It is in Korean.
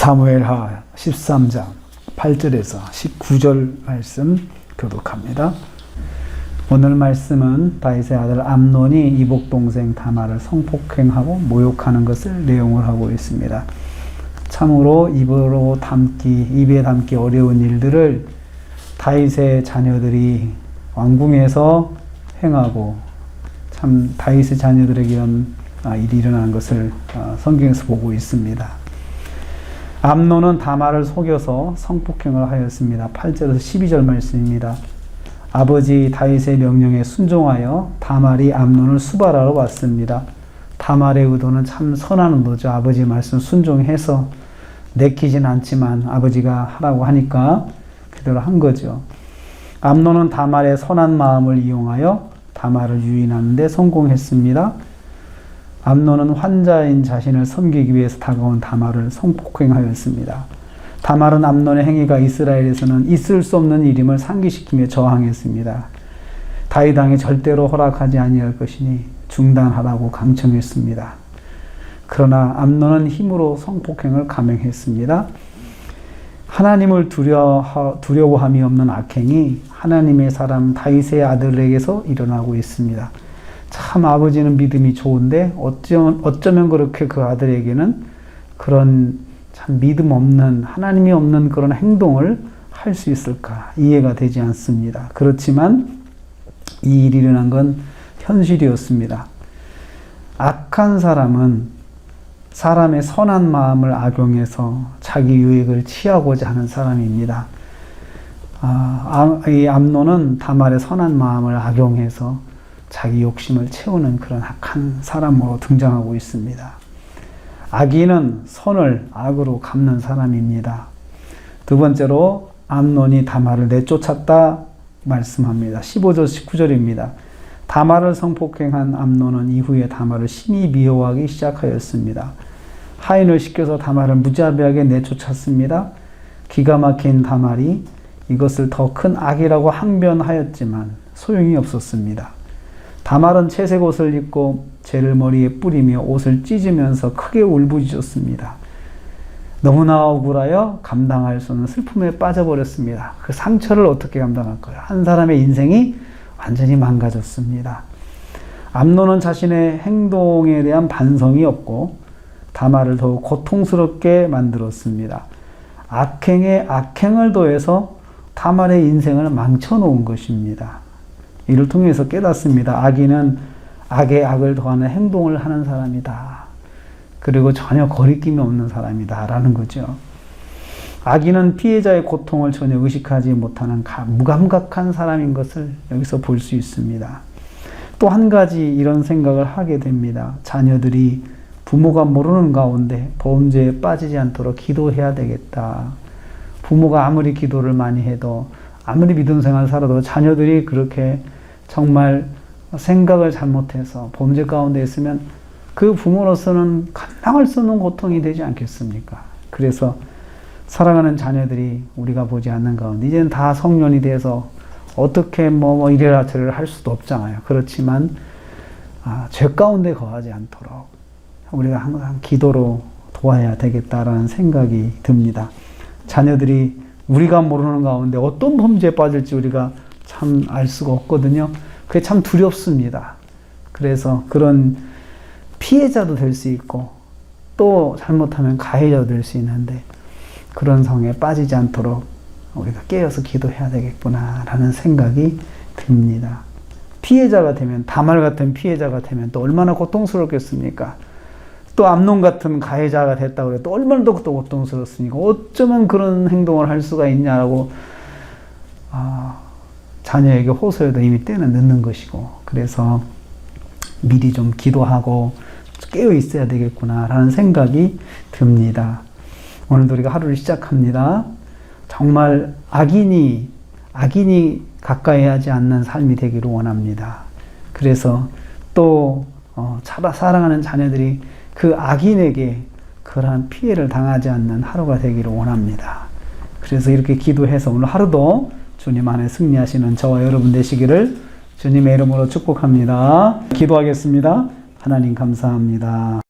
사무엘하 13장 8절에서 19절 말씀 교독합니다. 오늘 말씀은 다윗의 아들 암논이 이복 동생 다말을 성폭행하고 모욕하는 것을 내용을 하고 있습니다. 참으로 입에 담기 어려운 일들을 다윗의 자녀들이 왕궁에서 행하고, 참 다윗의 자녀들에게 이런 일이 일어나는 것을 성경에서 보고 있습니다. 암논은 다말을 속여서 성폭행을 하였습니다. 8절에서 12절 말씀입니다. 아버지 다윗의 명령에 순종하여 다말이 암논을 수발하러 왔습니다. 다말의 의도는 참 선한 의도죠. 아버지 말씀 순종해서, 내키진 않지만 아버지가 하라고 하니까 그대로 한 거죠. 암논은 다말의 선한 마음을 이용하여 다말을 유인하는 데 성공했습니다. 암논은 환자인 자신을 섬기기 위해서 다가온 다말을 성폭행하였습니다. 다말은 암논의 행위가 이스라엘에서는 있을 수 없는 일임을 상기시키며 저항했습니다. 다윗 왕이 절대로 허락하지 아니할 것이니 중단하라고 강청했습니다. 그러나 암논은 힘으로 성폭행을 감행했습니다. 하나님을 두려워함이 없는 악행이 하나님의 사람 다윗의 아들에게서 일어나고 있습니다. 참 아버지는 믿음이 좋은데 어쩌면 그렇게 그 아들에게는 그런 참 믿음 없는, 하나님이 없는 그런 행동을 할 수 있을까 이해가 되지 않습니다. 그렇지만 이 일이 일어난 건 현실이었습니다. 악한 사람은 사람의 선한 마음을 악용해서 자기 유익을 취하고자 하는 사람입니다. 이 암논은 다말의 선한 마음을 악용해서 자기 욕심을 채우는 그런 악한 사람으로 등장하고 있습니다. 악인은 선을 악으로 갚는 사람입니다. 두 번째로 암논이 다말을 내쫓았다 말씀합니다. 15절 19절입니다. 다말을 성폭행한 암논은 이후에 다말을 심히 미워하기 시작하였습니다. 하인을 시켜서 다말을 무자비하게 내쫓았습니다. 기가 막힌 다말이 이것을 더 큰 악이라고 항변하였지만 소용이 없었습니다. 다말은 채색 옷을 입고 재를 머리에 뿌리며 옷을 찢으면서 크게 울부짖었습니다. 너무나 억울하여 감당할 수 없는 슬픔에 빠져버렸습니다. 그 상처를 어떻게 감당할까요? 한 사람의 인생이 완전히 망가졌습니다. 암논은 자신의 행동에 대한 반성이 없고 다말을 더욱 고통스럽게 만들었습니다. 악행에 악행을 더해서 다말의 인생을 망쳐놓은 것입니다. 이를 통해서 깨닫습니다. 악인은 악에 악을 더하는 행동을 하는 사람이다. 그리고 전혀 거리낌이 없는 사람이다 라는 거죠. 악인은 피해자의 고통을 전혀 의식하지 못하는 무감각한 사람인 것을 여기서 볼 수 있습니다. 또 한 가지 이런 생각을 하게 됩니다. 자녀들이 부모가 모르는 가운데 범죄에 빠지지 않도록 기도해야 되겠다. 부모가 아무리 기도를 많이 해도, 아무리 믿음 생활을 살아도 자녀들이 그렇게 정말 생각을 잘못해서 범죄 가운데 있으면 그 부모로서는 감당할 수 없는 고통이 되지 않겠습니까? 그래서 사랑하는 자녀들이 우리가 보지 않는 가운데 이제는 다 성년이 돼서 어떻게 이래라 저래라 할 수도 없잖아요. 그렇지만 죄 가운데 거하지 않도록 우리가 항상 기도로 도와야 되겠다라는 생각이 듭니다. 자녀들이 우리가 모르는 가운데 어떤 범죄에 빠질지 우리가 참 알 수가 없거든요. 그게 참 두렵습니다. 그래서 그런 피해자도 될 수 있고 또 잘못하면 가해자도 될 수 있는데 그런 상황에 빠지지 않도록 우리가 깨어서 기도해야 되겠구나 라는 생각이 듭니다. 피해자가 되면, 다말 같은 피해자가 되면 또 얼마나 고통스럽겠습니까? 또 암논 같은 가해자가 됐다고 해도 또 얼마나 더 고통스럽습니까? 어쩌면 그런 행동을 할 수가 있냐라고 자녀에게 호소해도 이미 때는 늦는 것이고, 그래서 미리 좀 기도하고 깨어 있어야 되겠구나 라는 생각이 듭니다. 오늘도 우리가 하루를 시작합니다. 정말 악인이 가까이 하지 않는 삶이 되기를 원합니다. 그래서 또 사랑하는 자녀들이 그 악인에게 그러한 피해를 당하지 않는 하루가 되기를 원합니다. 그래서 이렇게 기도해서 오늘 하루도 주님 안에 승리하시는 저와 여러분 되시기를 주님의 이름으로 축복합니다. 기도하겠습니다. 하나님 감사합니다.